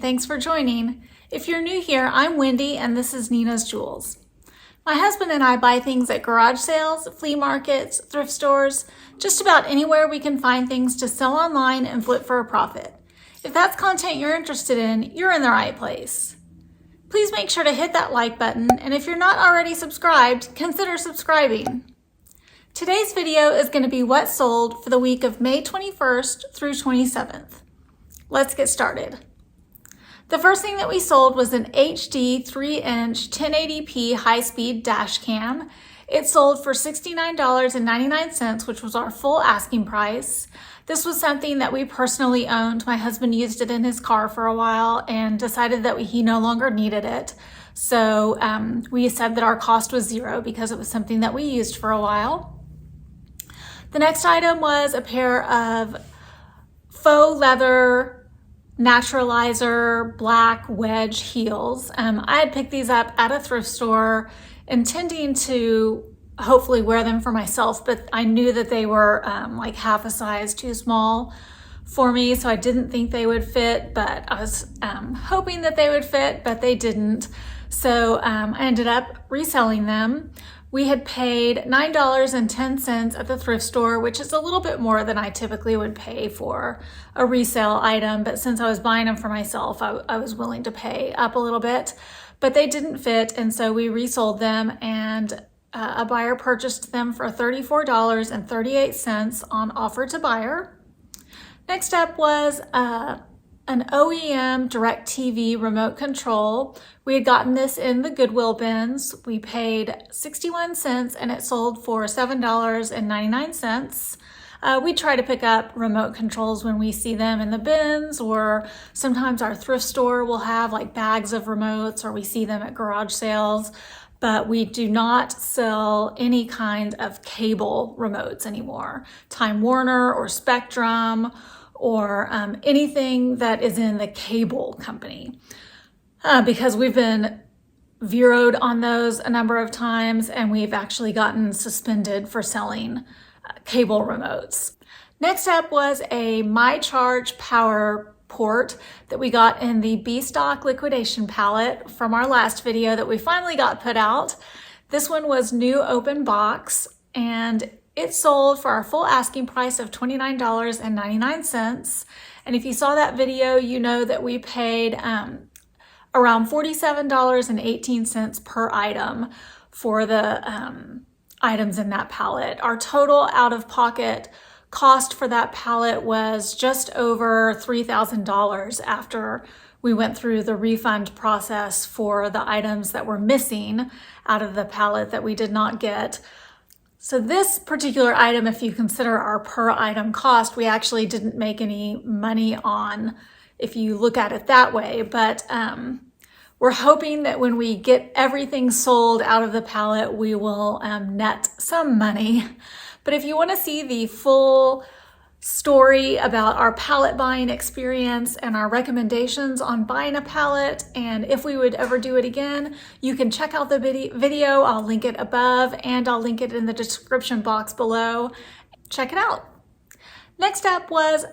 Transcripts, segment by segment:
thanks for joining. If you're new here, I'm Wendy and this is Nina's Jewels. My husband and I buy things at garage sales, flea markets, thrift stores, just about anywhere we can find things to sell online and flip for a profit. If that's content you're interested in, you're in the right place. Please make sure to hit that like button, and if you're not already subscribed, consider subscribing. Today's video is going to be what sold for the week of May 21st through 27th. Let's get started. The first thing that we sold was an HD 3-inch 1080p high-speed dash cam. It sold for $69.99, which was our full asking price. This was something that we personally owned. My husband used it in his car for a while and decided that he no longer needed it. So we said that our cost was zero because it was something that we used for a while. The next item was a pair of faux leather naturalizer black wedge heels. I had picked these up at a thrift store intending to hopefully wear them for myself, but I knew that they were like half a size too small for me, so I didn't think they would fit, but I was hoping that they would fit, but they didn't. So I ended up reselling them. We had paid $9.10 at the thrift store, which is a little bit more than I typically would pay for a resale item. But since I was buying them for myself, I was willing to pay up a little bit. But they didn't fit, and so we resold them, and a buyer purchased them for $34.38 on offer to buyer. Next up was an OEM DirecTV remote control. We had gotten this in the Goodwill bins. We paid 61 cents and it sold for $7.99. We try to pick up remote controls when we see them in the bins, or sometimes our thrift store will have like bags of remotes, or we see them at garage sales, but we do not sell any kind of cable remotes anymore. Time Warner or Spectrum or anything that is in the cable company, because we've been zeroed on those a number of times and we've actually gotten suspended for selling cable remotes. Next up was a MyCharge power port that we got in the B-Stock liquidation pallet from our last video that we finally got put out. This one was new open box, and it sold for our full asking price of $29.99. And if you saw that video, you know that we paid around $47.18 per item for the items in that pallet. Our total out-of-pocket cost for that pallet was just over $3,000 after we went through the refund process for the items that were missing out of the pallet that we did not get. So this particular item, if you consider our per item cost, we actually didn't make any money on if you look at it that way. But we're hoping that when we get everything sold out of the pallet, we will net some money. But if you want to see the full story about our pallet buying experience and our recommendations on buying a pallet and if we would ever do it again, you can check out the video. I'll link it above and I'll link it in the description box below. Check it out. Next up was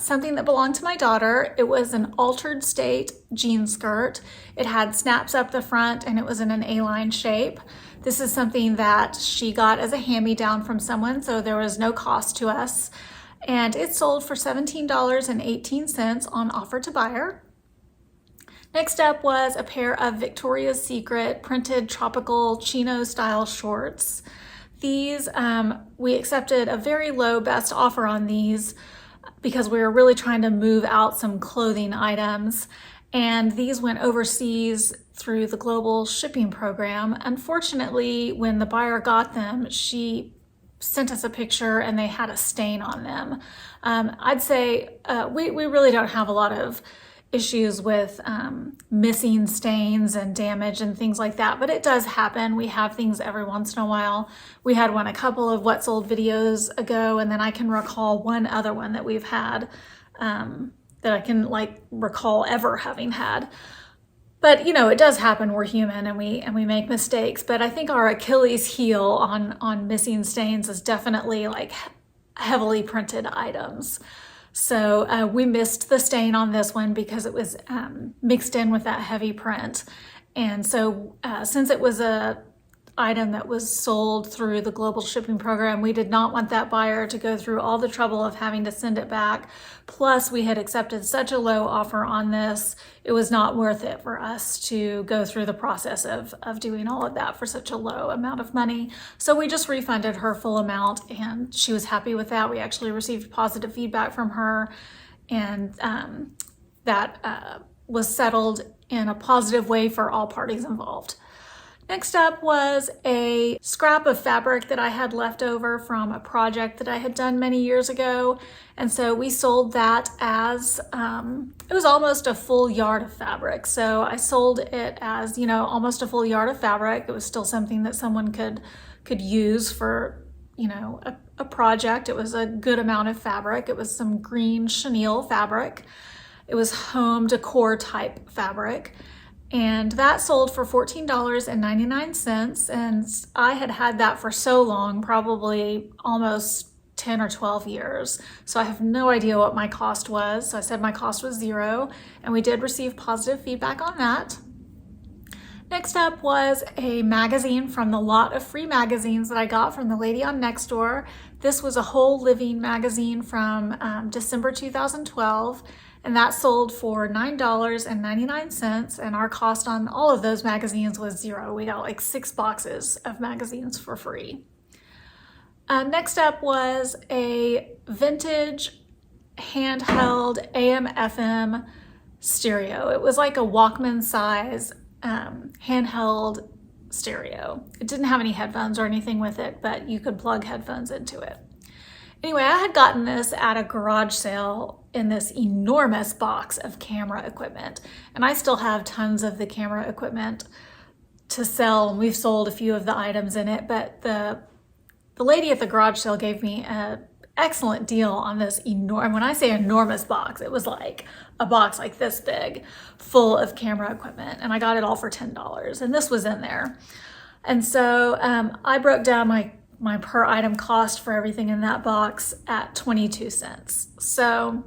something that belonged to my daughter. It was an altered state jean skirt. It had snaps up the front and it was in an A-line shape. This is something that she got as a hand-me-down from someone, so there was no cost to us. And it sold for $17.18 on offer to buyer. Next up was a pair of Victoria's Secret printed tropical chino style shorts. These, we accepted a very low best offer on these because we were really trying to move out some clothing items. And these went overseas through the global shipping program. Unfortunately, when the buyer got them, she sent us a picture and they had a stain on them. I'd say we really don't have a lot of issues with missing stains and damage and things like that, but it does happen. We have things every once in a while. We had one a couple of what sold videos ago, and then I can recall one other one that we've had that I can recall ever having had. But you know, it does happen. We're human and we make mistakes. But I think our Achilles heel on missing stains is definitely like heavily printed items. So we missed the stain on this one because it was mixed in with that heavy print. And so since it was a item that was sold through the global shipping program, we did not want that buyer to go through all the trouble of having to send it back. Plus, we had accepted such a low offer on this, it was not worth it for us to go through the process of doing all of that for such a low amount of money. So we just refunded her full amount, and she was happy with that. We actually received positive feedback from her, and that was settled in a positive way for all parties involved. Next up was a scrap of fabric that I had left over from a project that I had done many years ago. And so we sold that as, it was almost a full yard of fabric. So I sold it as, almost a full yard of fabric. It was still something that someone could use for, a project. It was a good amount of fabric. It was some green chenille fabric. It was home decor type fabric. And that sold for $14.99, and I had that for so long, probably almost 10 or 12 years. So I have no idea what my cost was. So I said my cost was $0, and we did receive positive feedback on that. Next up was a magazine from the lot of free magazines that I got from the lady on Nextdoor. This was a whole living magazine from December 2012. And that sold for $9.99, and our cost on all of those magazines was $0. We got like 6 boxes of magazines for free. Next up was a vintage handheld AM/FM stereo. It was like a Walkman size handheld stereo. It didn't have any headphones or anything with it, but you could plug headphones into it. Anyway, I had gotten this at a garage sale in this enormous box of camera equipment, and I still have tons of the camera equipment to sell, and we've sold a few of the items in it, but the lady at the garage sale gave me an excellent deal on this enormous, when I say enormous box, it was like a box like this big, full of camera equipment, and I got it all for $10, and this was in there. And so I broke down my per item cost for everything in that box at 22 cents. So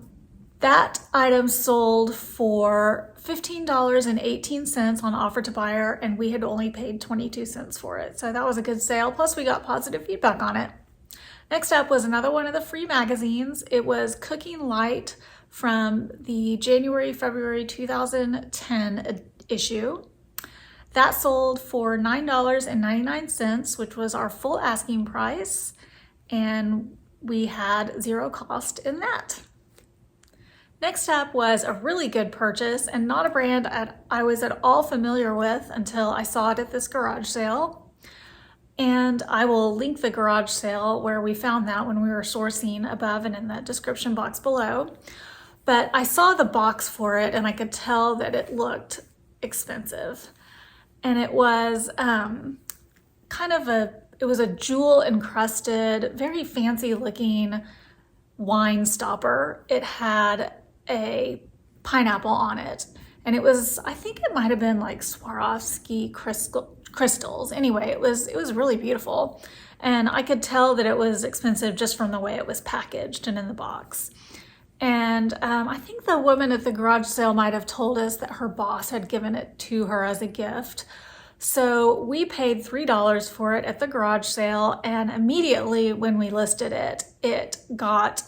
that item sold for $15.18 on offer to buyer, and we had only paid 22 cents for it. So that was a good sale. Plus we got positive feedback on it. Next up was another one of the free magazines. It was Cooking Light from the January-February 2010 issue. That sold for $9.99, which was our full asking price, and we had $0 cost in that. Next up was a really good purchase, and not a brand I was at all familiar with until I saw it at this garage sale. And I will link the garage sale where we found that when we were sourcing above and in the description box below. But I saw the box for it, and I could tell that it looked expensive. And it was it was a jewel encrusted, very fancy looking wine stopper. It had a pineapple on it, and it was, I think it might have been like Swarovski crystals. Anyway, it was really beautiful, and I could tell that it was expensive just from the way it was packaged and in the box. And I think the woman at the garage sale might have told us that her boss had given it to her as a gift. So we paid $3 for it at the garage sale, and immediately when we listed it, it got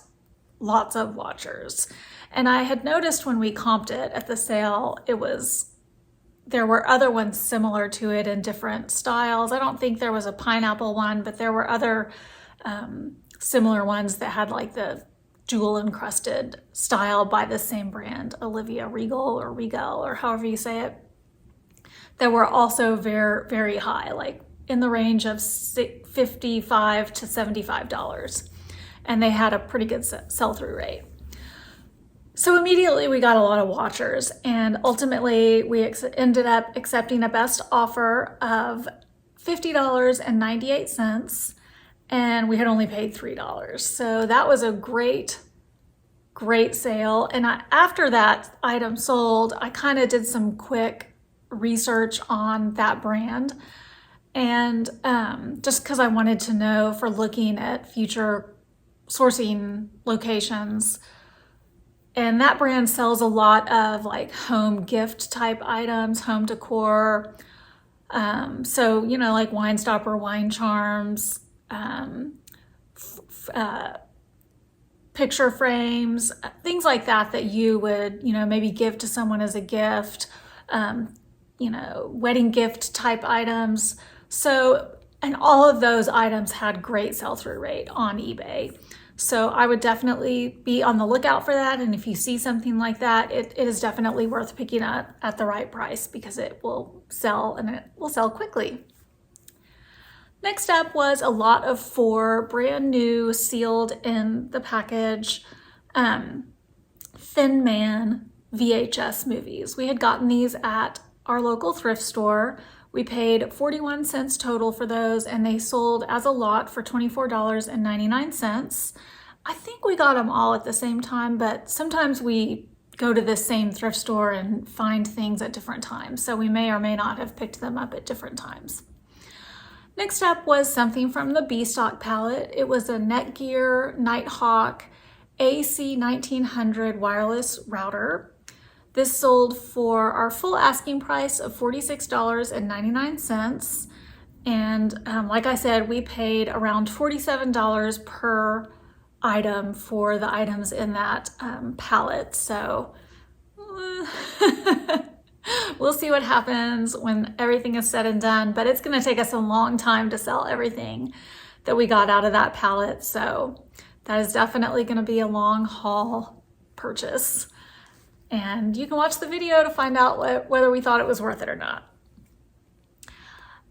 lots of watchers. And I had noticed when we comped it at the sale, there were other ones similar to it in different styles. I don't think there was a pineapple one, but there were other similar ones that had like the jewel encrusted style by the same brand, Olivia Regal or however you say it, that were also very, very high, like in the range of $55 to $75. And they had a pretty good sell-through rate. So immediately we got a lot of watchers, and ultimately we ended up accepting a best offer of $50.98. And we had only paid $3. So that was a great sale. And after that item sold, I kind of did some quick research on that brand. And just because I wanted to know, for looking at future sourcing locations, And that brand sells a lot of like home gift type items, home decor. So, you know, like wine stopper, wine charms, picture frames, things like that that you would, you know, maybe give to someone as a gift, you know, wedding gift type items. So, and all of those items had great sell-through rate on eBay. So I would definitely be on the lookout for that. And if you see something like that, it is definitely worth picking up at the right price because it will sell and it will sell quickly. Next up was a lot of 4 brand new sealed in the package Thin Man VHS movies. We had gotten these at our local thrift store. We paid 41 cents total for those and they sold as a lot for $24.99. I think we got them all at the same time, but sometimes we go to the same thrift store and find things at different times. So we may or may not have picked them up at different times. Next up was something from the B-Stock palette. It was a Netgear Nighthawk AC1900 wireless router. This sold for our full asking price of $46.99. And like I said, we paid around $47 per item for the items in that palette. So we'll see what happens when everything is said and done, but it's going to take us a long time to sell everything that we got out of that palette. So that is definitely going to be a long haul purchase. And you can watch the video to find out whether we thought it was worth it or not.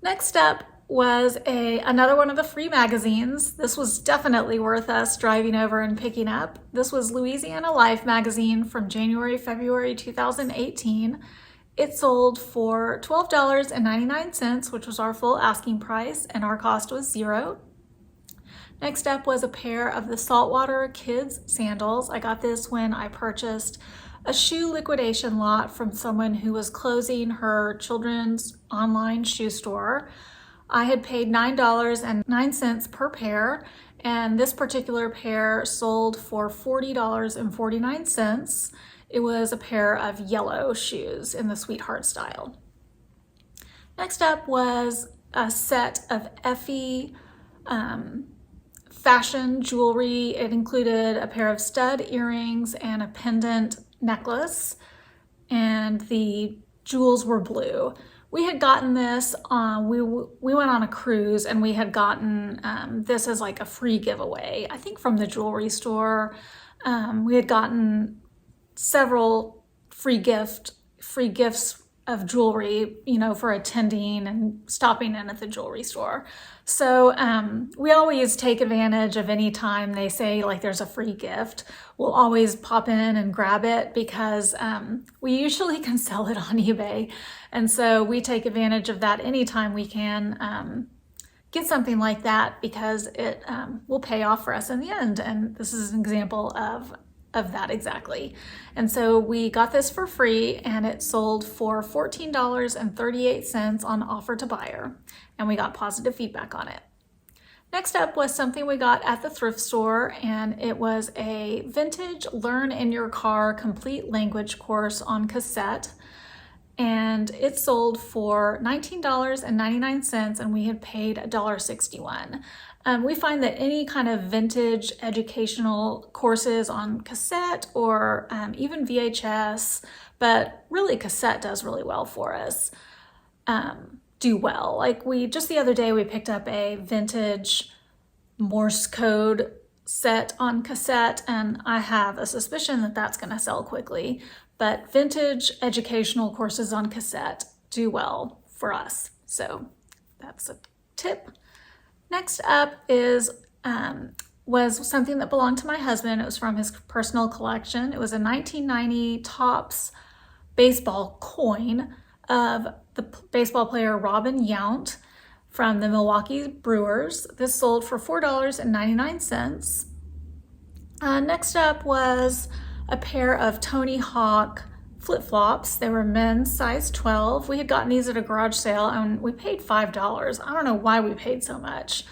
Next up was another one of the free magazines. This was definitely worth us driving over and picking up. This was Louisiana Life magazine from January, February 2018. It sold for $12.99, which was our full asking price, and our cost was $0. Next up was a pair of the Saltwater Kids sandals. I got this when I purchased a shoe liquidation lot from someone who was closing her children's online shoe store. I had paid $9.09 per pair, and this particular pair sold for $40.49. It was a pair of yellow shoes in the Sweetheart style. Next up was a set of Effie fashion jewelry. It included a pair of stud earrings and a pendant necklace, and the jewels were blue. We had gotten this on, we went on a cruise and we had gotten this as like a free giveaway, I think from the jewelry store. We had gotten several free gifts of jewelry, you know, for attending and stopping in at the jewelry store. So we always take advantage of any time they say like there's a free gift. We'll always pop in and grab it because we usually can sell it on eBay. And so we take advantage of that anytime we can get something like that because it will pay off for us in the end. And this is an example of that exactly. And so we got this for free and it sold for $14.38 on offer to buyer, and we got positive feedback on it. Next up was something we got at the thrift store, and it was a vintage Learn in Your Car complete language course on cassette, and it sold for $19.99 and we had paid $1.61. We find that any kind of vintage educational courses on cassette or even VHS, but really cassette does really well for us, do well. Like just the other day, we picked up a vintage Morse code set on cassette, and I have a suspicion that that's going to sell quickly, but vintage educational courses on cassette do well for us. So that's a tip. Next up was something that belonged to my husband. It was from his personal collection. It was a 1990 Topps baseball coin of the baseball player Robin Yount from the Milwaukee Brewers. This sold for $4.99. Next up was a pair of Tony Hawk flip-flops. They were men's size 12. We had gotten these at a garage sale and we paid $5. I don't know why we paid so much.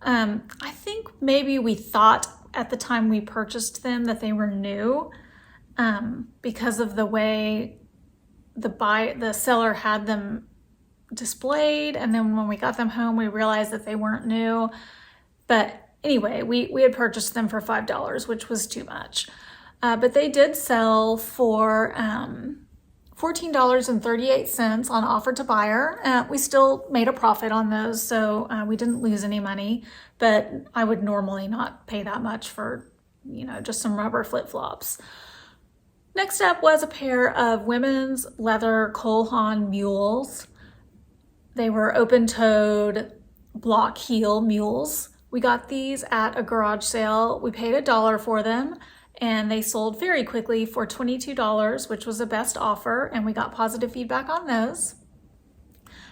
I think maybe we thought at the time we purchased them that they were new. because of the way the seller had them displayed, and then when we got them home we realized that they weren't new. But anyway, we had purchased them for $5, which was too much. But they did sell for $14.38 on offer to buyer. We still made a profit on those, so we didn't lose any money, but I would normally not pay that much for, just some rubber flip-flops. Next up was a pair of women's leather Cole Haan mules. They were open-toed block heel mules. We got these at a garage sale. We paid $1 for them, and they sold very quickly for $22, which was the best offer, and we got positive feedback on those.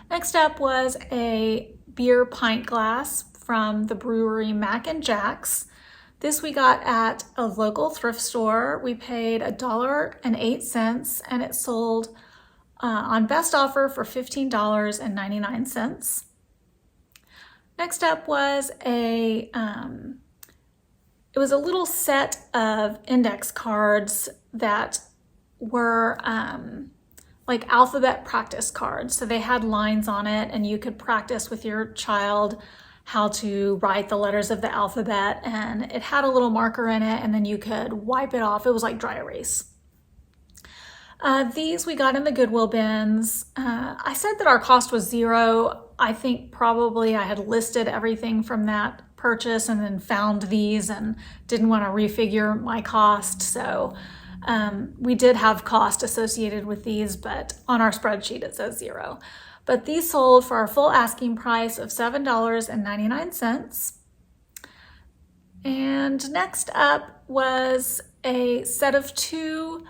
Next up was a beer pint glass from the brewery Mac and Jack's. This we got at a local thrift store. We paid $1.08, and it sold on best offer for $15.99. Next up was it was a little set of index cards that were like alphabet practice cards. So they had lines on it, and you could practice with your child how to write the letters of the alphabet, and it had a little marker in it, and then you could wipe it off. It was like dry erase. These we got in the Goodwill bins. I said that our cost was $0. I think probably I had listed everything from that purchase and then found these and didn't want to refigure my cost. So we did have cost associated with these, but on our spreadsheet it says $0. But these sold for our full asking price of $7.99. And next up was a set of two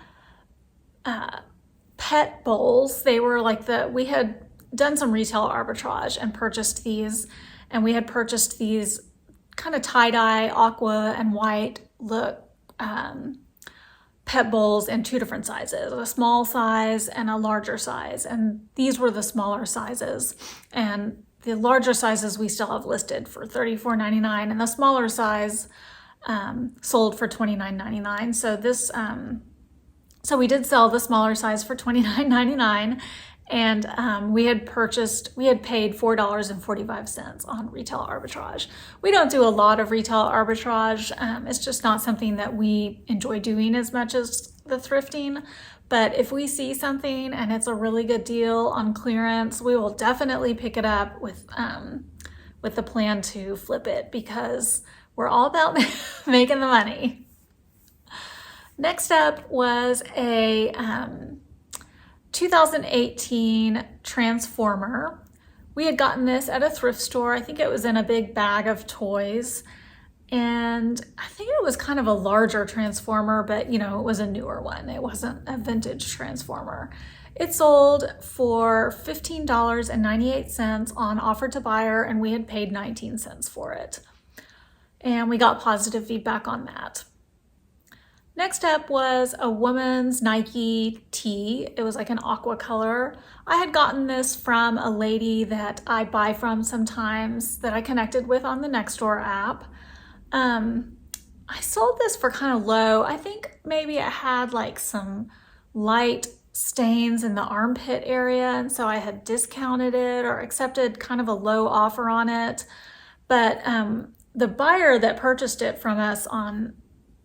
pet bowls. They were like we had done some retail arbitrage and purchased these, and we had purchased these kind of tie-dye aqua and white look pet bowls in two different sizes, a small size and a larger size, and these were the smaller sizes, and the larger sizes we still have listed for $34.99, and the smaller size sold for $29.99. So this so we did sell the smaller size for $29.99, and we had paid $4.45 on retail arbitrage. We don't do a lot of retail arbitrage. It's just not something that we enjoy doing as much as the thrifting. But if we see something and it's a really good deal on clearance, we will definitely pick it up with the plan to flip it, because we're all about making the money. Next up was a 2018 transformer. We had gotten this at a thrift store. I think it was in a big bag of toys, and I think it was kind of a larger transformer, but it was a newer one. It wasn't a vintage transformer. It sold for $15.98 on offer to buyer, and we had paid 19 cents for it. And we got positive feedback on that. Next up was a woman's Nike tee. It was like an aqua color. I had gotten this from a lady that I buy from sometimes that I connected with on the Nextdoor app. I sold this for kind of low. I think maybe it had like some light stains in the armpit area, and so I had discounted it or accepted kind of a low offer on it. But the buyer that purchased it from us on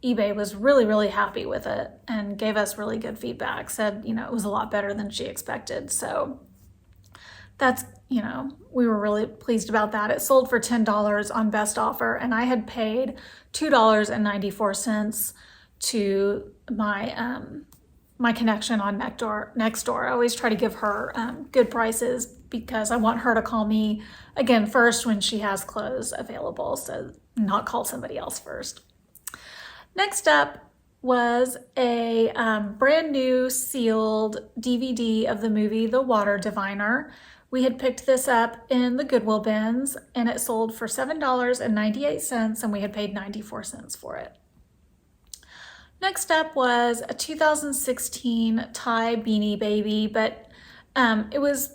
eBay was really, really happy with it and gave us really good feedback, said, it was a lot better than she expected. So that's, we were really pleased about that. It sold for $10 on best offer, and I had paid $2.94 to my connection on Nextdoor. I always try to give her good prices because I want her to call me again first when she has clothes available, so not call somebody else first. Next up was a brand new sealed DVD of the movie The Water Diviner. We had picked this up in the Goodwill bins, and it sold for $7.98, and we had paid 94 cents for it. Next up was a 2016 Thai Beanie Baby, but it was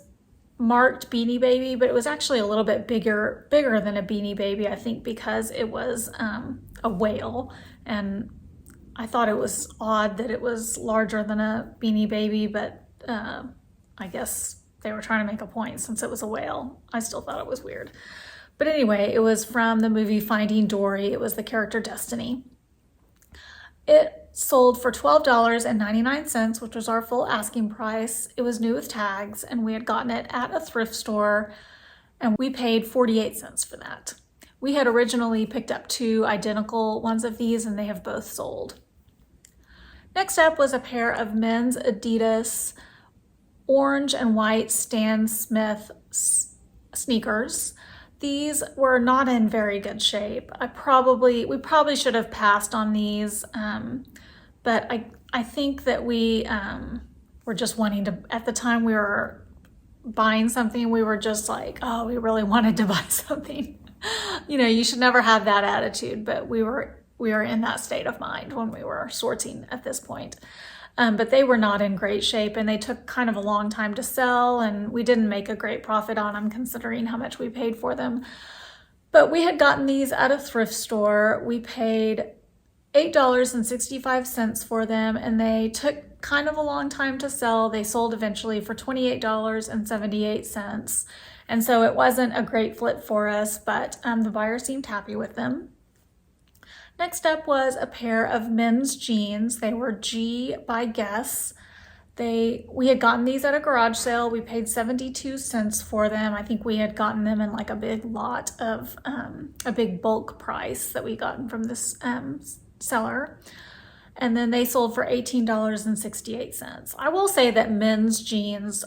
marked Beanie Baby, but it was actually a little bit bigger than a Beanie Baby, I think, because it was a whale, and I thought it was odd that it was larger than a Beanie Baby, but I guess they were trying to make a point since it was a whale. I still thought it was weird. But anyway, it was from the movie Finding Dory. It was the character Destiny. It sold for $12.99, which was our full asking price. It was new with tags, and we had gotten it at a thrift store, and we paid 48 cents for that. We had originally picked up 2 identical ones of these, and they have both sold. Next up was a pair of men's Adidas orange and white Stan Smith sneakers. These were not in very good shape. We probably should have passed on these, but I think that we were just wanting to, at the time we were buying something, we were just like, oh, we really wanted to buy something. You know, you should never have that attitude, but we were in that state of mind when we were sorting at this point. But they were not in great shape, and they took kind of a long time to sell, and we didn't make a great profit on them considering how much we paid for them. But we had gotten these at a thrift store. We paid $8.65 for them, and they took kind of a long time to sell. They sold eventually for $28.78. And so it wasn't a great flip for us, but the buyer seemed happy with them. Next up was a pair of men's jeans. They were G by Guess. We had gotten these at a garage sale. We paid 72 cents for them. I think we had gotten them in like a big lot of, a big bulk price that we gotten from this seller. And then they sold for $18.68. I will say that men's jeans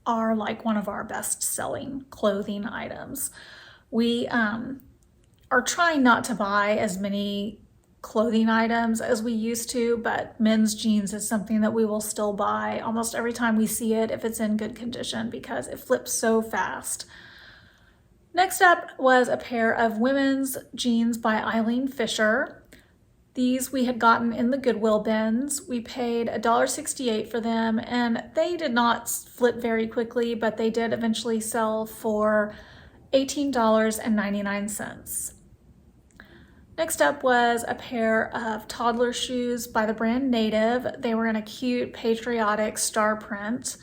are like one of our best selling clothing items. We are trying not to buy as many clothing items as we used to, but men's jeans is something that we will still buy almost every time we see it if it's in good condition because it flips so fast. Next up was a pair of women's jeans by Eileen Fisher. These we had gotten in the Goodwill bins. We paid $1.68 for them, and they did not flip very quickly, but they did eventually sell for $18.99. Next up was a pair of toddler shoes by the brand Native. They were in a cute patriotic star print,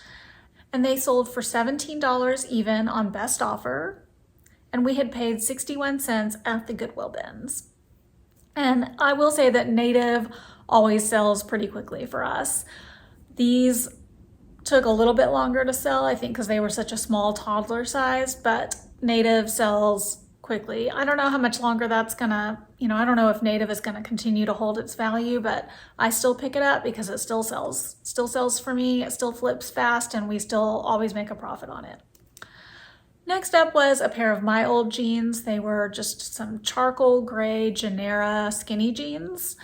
and they sold for $17 even on best offer, and we had paid 61 cents at the Goodwill bins. And I will say that Native always sells pretty quickly for us. These took a little bit longer to sell, I think because they were such a small toddler size, but Native sells quickly. I don't know how much longer that's gonna, I don't know if Native is gonna continue to hold its value, but I still pick it up because it still sells for me. It still flips fast, and we still always make a profit on it. Next up was a pair of my old jeans. They were just some charcoal gray Genera skinny jeans.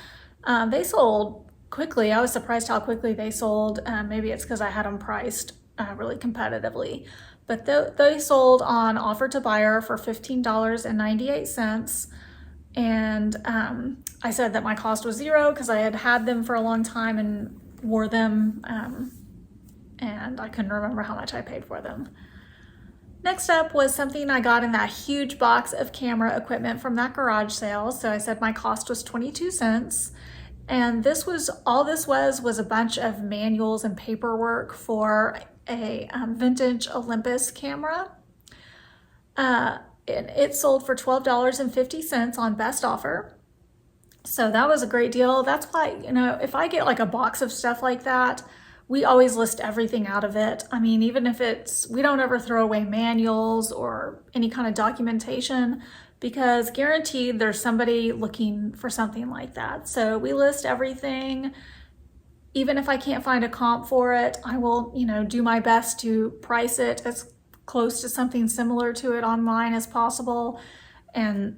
They sold quickly. I was surprised how quickly they sold. Maybe it's because I had them priced really competitively. But they sold on offer to buyer for $15.98. And I said that my cost was $0 because I had them for a long time and wore them. And I couldn't remember how much I paid for them. Next up was something I got in that huge box of camera equipment from that garage sale. So I said my cost was 22 cents. And all this was a bunch of manuals and paperwork for a vintage Olympus camera. It sold for $12.50 on best offer. So that was a great deal. That's why, if I get like a box of stuff like that, we always list everything out of it. I mean, even if we don't ever throw away manuals or any kind of documentation because guaranteed there's somebody looking for something like that. So we list everything. Even if I can't find a comp for it, I will, do my best to price it as close to something similar to it online as possible. And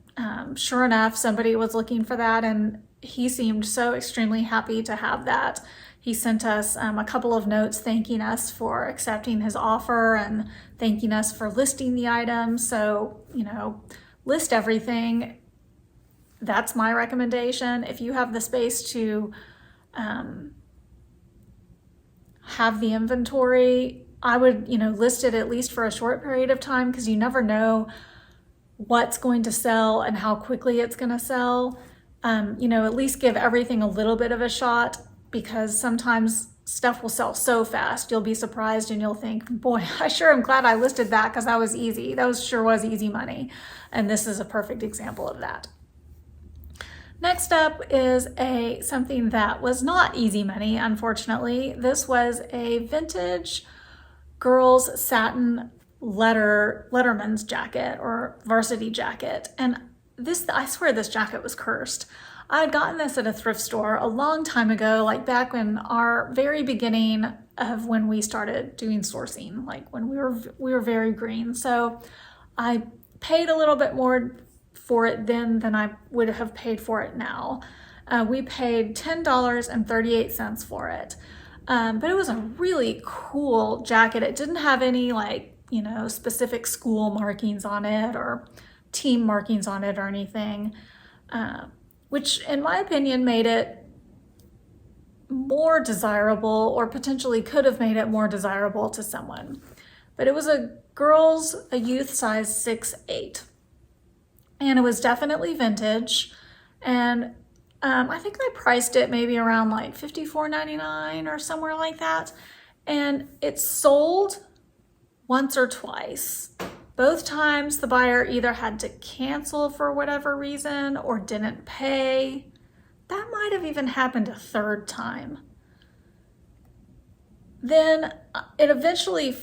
sure enough, somebody was looking for that, and he seemed so extremely happy to have that. He sent us a couple of notes thanking us for accepting his offer and thanking us for listing the item. So, list everything. That's my recommendation. If you have the space to have the inventory, I would, list it at least for a short period of time because you never know what's going to sell and how quickly it's going to sell. you know, at least give everything a little bit of a shot, because sometimes stuff will sell so fast. You'll be surprised and you'll think, boy, I sure am glad I listed that, because that was easy. That sure was easy money. And this is a perfect example of that. Next up is something that was not easy money, unfortunately. This was a vintage girls satin letterman's jacket or varsity jacket. And I swear this jacket was cursed. I had gotten this at a thrift store a long time ago, like back in our very beginning of when we started doing sourcing, like when we were very green. So I paid a little bit more for it then than I would have paid for it now. We paid $10.38 for it. But it was a really cool jacket. It didn't have any specific school markings on it or team markings on it or anything, which in my opinion made it more desirable, or potentially could have made it more desirable to someone. But it was a youth size 6'8". And it was definitely vintage. And I think I priced it maybe around like $54.99 or somewhere like that. And it sold once or twice. Both times the buyer either had to cancel for whatever reason or didn't pay. That might have even happened a third time. Then it eventually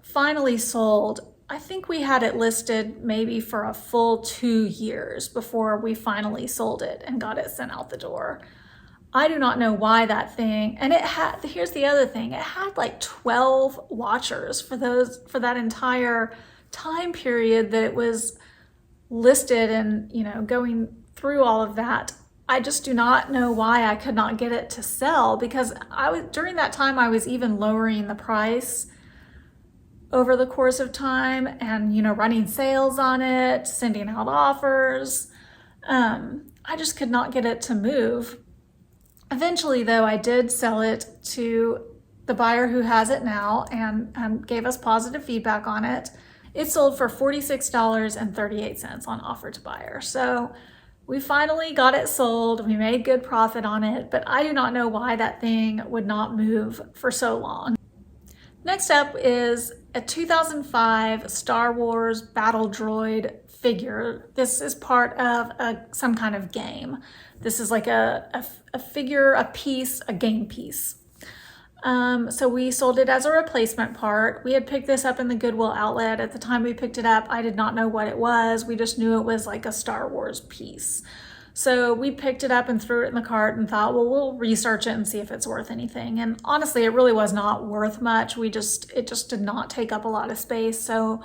finally sold. I think we had it listed maybe for a full 2 years before we finally sold it and got it sent out the door. I do not know why that thing, and here's the other thing, it had like 12 watchers for that entire time period that it was listed, and going through all of that. I just do not know why I could not get it to sell, because during that time I was even lowering the price over the course of time and, running sales on it, sending out offers. I just could not get it to move. Eventually, though, I did sell it to the buyer who has it now and gave us positive feedback on it. It sold for $46.38 on offer to buyer. So we finally got it sold. We made good profit on it, but I do not know why that thing would not move for so long. Next up is a 2005 Star Wars battle droid figure. This is part of some kind of game. This is like a figure, a game piece. So we sold it as a replacement part. We had picked this up in the Goodwill outlet. At the time we picked it up, I did not know what it was. We just knew it was like a Star Wars piece. So we picked it up and threw it in the cart and thought, well, we'll research it and see if it's worth anything. And honestly, it really was not worth much. It just did not take up a lot of space. So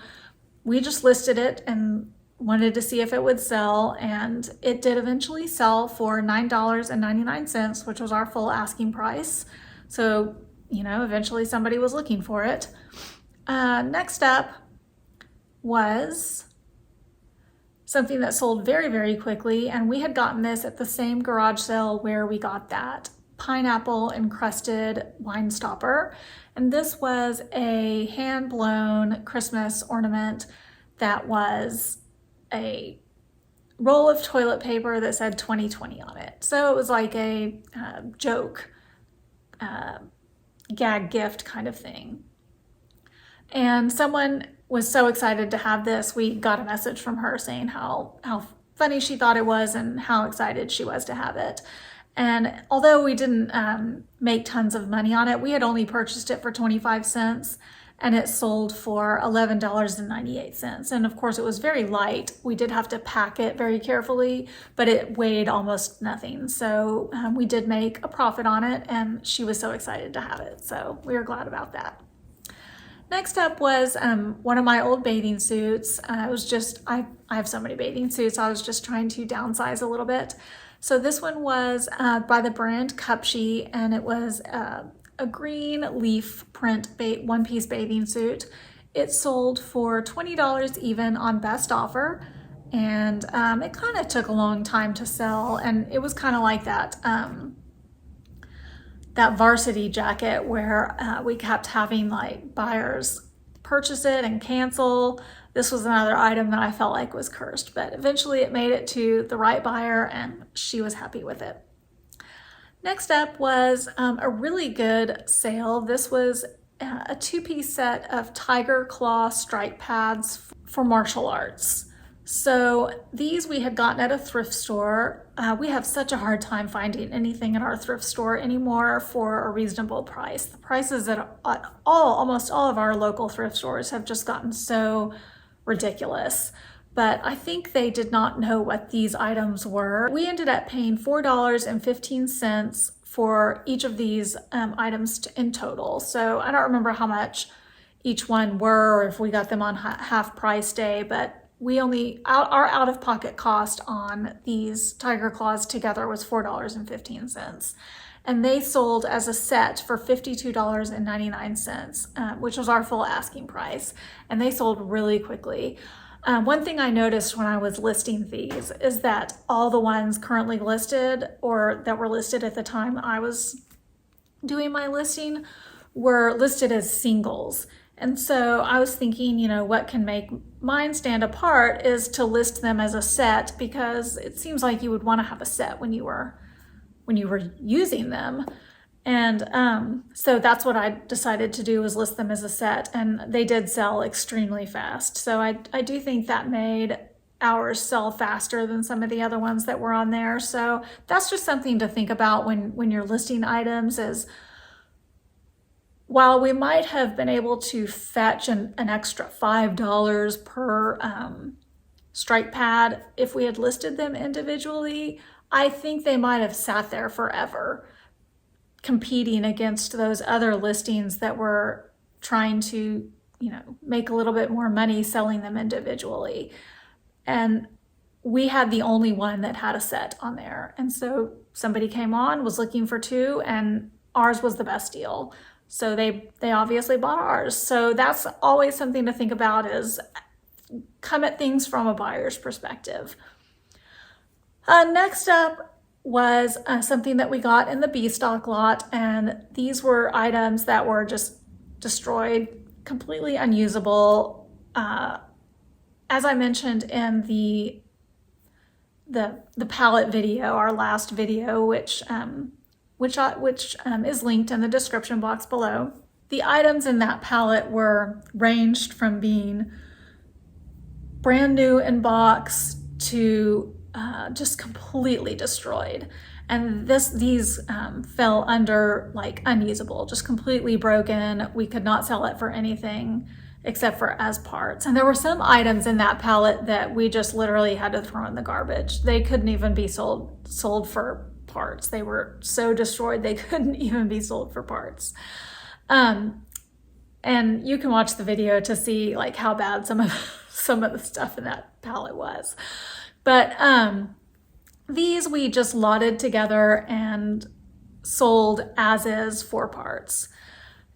we just listed it and wanted to see if it would sell. And it did eventually sell for $9.99, which was our full asking price. So, eventually somebody was looking for it. Next up was something that sold very, very quickly, and we had gotten this at the same garage sale where we got that pineapple encrusted wine stopper. And this was a hand-blown Christmas ornament that was a roll of toilet paper that said 2020 on it. So it was like a joke, gag gift kind of thing. And someone was so excited to have this. We got a message from her saying how funny she thought it was and how excited she was to have it. And although we didn't make tons of money on it, we had only purchased it for 25 cents and it sold for $11.98. And of course it was very light. We did have to pack it very carefully, but it weighed almost nothing. So we did make a profit on it, and she was so excited to have it. So we were glad about that. Next up was one of my old bathing suits. I have so many bathing suits, I was just trying to downsize a little bit. So this one was by the brand Cupshe, and it was a green leaf print one-piece bathing suit. It sold for $20 even on best offer, and it kind of took a long time to sell, and it was kind of like that varsity jacket where we kept having like buyers purchase it and cancel. this was another item that I felt like was cursed, but eventually it made it to the right buyer and she was happy with it. Next up was a really good sale. This was a 2-piece set of tiger claw strike pads for martial arts. So these we had gotten at a thrift store. We have such a hard time finding anything at our thrift store anymore for a reasonable price. The prices at almost all of our local thrift stores have just gotten so ridiculous. But I think they did not know what these items were. We ended up paying $4.15 for each of these items in total. So I don't remember how much each one were, or if we got them on half price day, but our out-of-pocket cost on these tiger claws together was $4.15. And they sold as a set for $52.99, which was our full asking price. And they sold really quickly. One thing I noticed when I was listing these is that all the ones currently listed or that were listed at the time I was doing my listing were listed as singles. And so I was thinking, you know, what can make mine stand apart is to list them as a set, because it seems like you would want to have a set when you were using them. And so that's what I decided to do, was list them as a set, and they did sell extremely fast. So I do think that made ours sell faster than some of the other ones that were on there. So that's just something to think about when you're listing items, is while we might have been able to fetch an extra $5 per strike pad if we had listed them individually, I think they might have sat there forever competing against those other listings that were trying to, you know, make a little bit more money selling them individually. And we had the only one that had a set on there. And so somebody came on, was looking for two, and ours was the best deal. So they obviously bought ours. So that's always something to think about, is come at things from a buyer's perspective. Next up was something that we got in the B stock lot, and these were items that were just destroyed, completely unusable. As I mentioned in the palette video, our last video, which is linked in the description box below, the items in that palette were ranged from being brand new in box to just completely destroyed. And these fell under like unusable, just completely broken. We could not sell it for anything except for as parts. And there were some items in that palette that we just literally had to throw in the garbage. They couldn't even be sold for parts. They were so destroyed they couldn't even be sold for parts. And you can watch the video to see like how bad some of the stuff in that palette was. But these we just lotted together and sold as is for parts.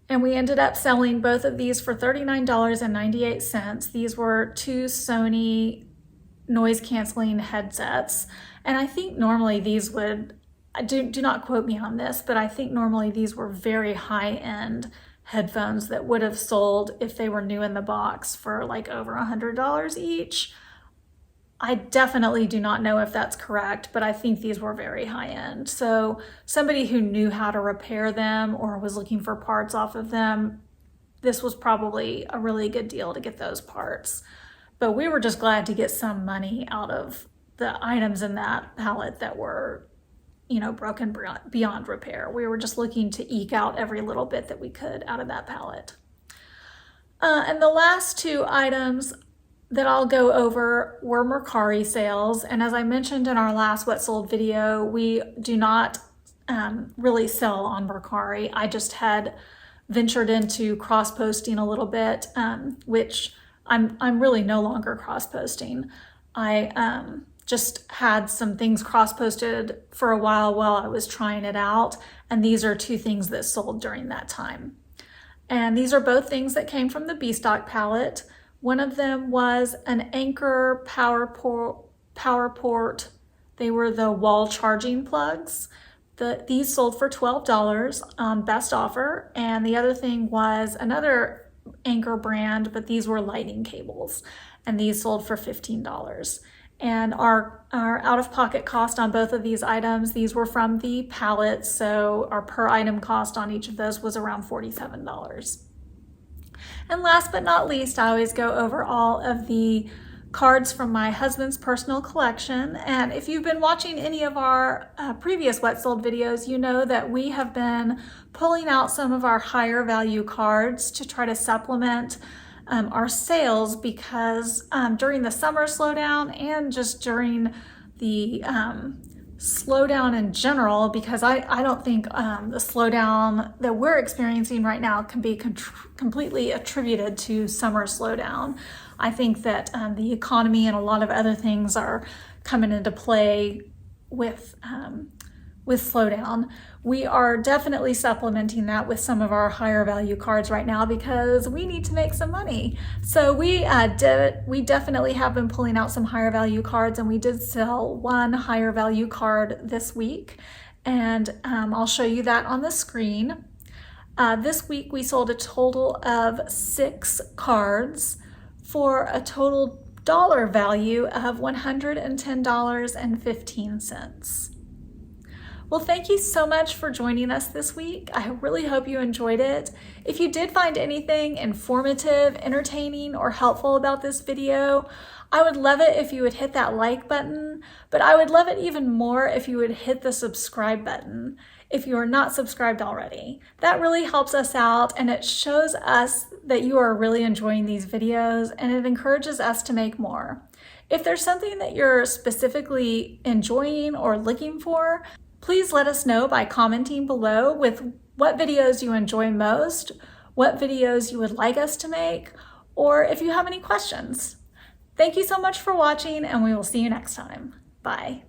And we ended up selling both of these for $39.98. These were two Sony noise canceling headsets. And I think normally these would, do not quote me on this, but I think normally these were very high-end headphones that would have sold if they were new in the box for like over $100 each. I definitely do not know if that's correct, but I think these were very high end. So somebody who knew how to repair them or was looking for parts off of them, this was probably a really good deal to get those parts. But we were just glad to get some money out of the items in that palette that were, you know, broken beyond repair. We were just looking to eke out every little bit that we could out of that palette. And the last two items that I'll go over were Mercari sales. And as I mentioned in our last What Sold video, we do not really sell on Mercari. I just had ventured into cross-posting a little bit, which I'm really no longer cross-posting. I just had some things cross-posted for a while I was trying it out. And these are two things that sold during that time. And these are both things that came from the B stock palette. One of them was an Anchor power port. They were the wall charging plugs. These sold for $12 on best offer. And the other thing was another Anchor brand, but these were lighting cables. and these sold for $15. And our out-of-pocket cost on both of these items, these were from the pallet, so our per item cost on each of those was around $47. And last but not least, I always go over all of the cards from my husband's personal collection. And if you've been watching any of our previous What Sold videos, you know that we have been pulling out some of our higher value cards to try to supplement our sales, because during the summer slowdown and just during the slowdown in general, because I don't think the slowdown that we're experiencing right now can be completely attributed to summer slowdown. I think that the economy and a lot of other things are coming into play with slowdown. We are definitely supplementing that with some of our higher value cards right now because we need to make some money. So we definitely have been pulling out some higher value cards, and we did sell one higher value card this week, and I'll show you that on the screen. This week we sold a total of 6 cards for a total dollar value of $110.15. Well, thank you so much for joining us this week. I really hope you enjoyed it. If you did find anything informative, entertaining, or helpful about this video, I would love it if you would hit that like button, but I would love it even more if you would hit the subscribe button if you are not subscribed already. That really helps us out, and it shows us that you are really enjoying these videos, and it encourages us to make more. If there's something that you're specifically enjoying or looking for, please let us know by commenting below with what videos you enjoy most, what videos you would like us to make, or if you have any questions. Thank you so much for watching, and we will see you next time. Bye.